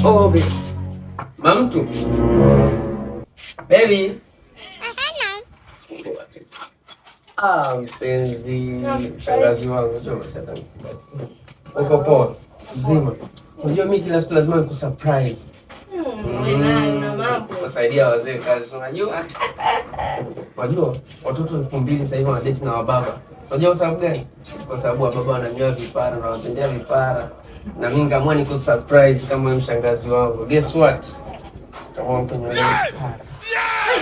Oh, baby. Mamtu. Baby. Mpenzi, shangazi wangu, njoo sasa. Uko poa? Mzima. Unajua mimi kila siku lazima nikusurprise. Na mambo. Wasaidia wazee kazi, unajua? Unajua watoto 2000 sasa hivi wanadate na wababa. Unajua kwa sababu gani? Kwa sababu wababa wananyoa vipara na wanatendea vipara. Na mimi ngamwa nikusurprise kama wewe mshangazi wangu. Guess what? Kama mpenyo leo.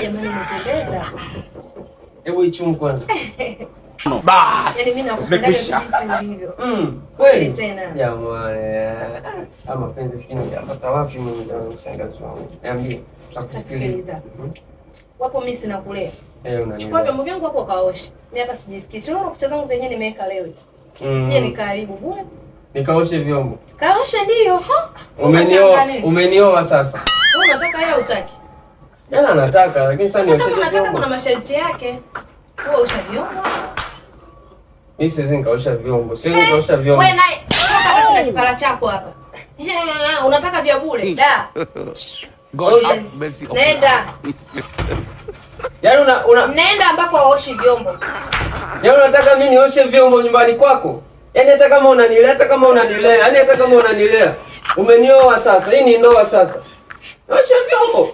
Jamani nimependeza. Hebu ichumu kwanza. Bas. Yaani mimi nakupenda jinsi ulivyo. Kweli tena. Jamani. Ama penzi sikini hapa wapi mimi mshangazi wangu? Niambie. Takusikiliza. Wapo mimi sina kulea. Unanielewa. Chukua vyombo vyangu hapo kaoshe. Mimi hapa sijisikii. Sio unaona kucha zangu zenyewe nimeweka leo eti. Sije nikaribu bure. Nikaoshe vyombo. Kaoshe ndio. Umenioa sasa. Wewe unataka hela utaki? Yana nataka lakini sasa nioshe vyombo. Nataka kuna masharti yake. Wewe osha vyombo. Mimi siwezi nikaosha vyombo. Siwezi nikaosha vyombo. Wewe naye toka basi na kipara chako hapa. Unataka vya bure? Da. Nenda. Yaani nenda ambako waoshi vyombo. Yaani unataka mimi nioshe vyombo nyumbani kwako? Yaani hata kama unanilea, yaani hata kama unanilea. Umenioa sasa. Hii ni ndoa sasa. Osha vyombo.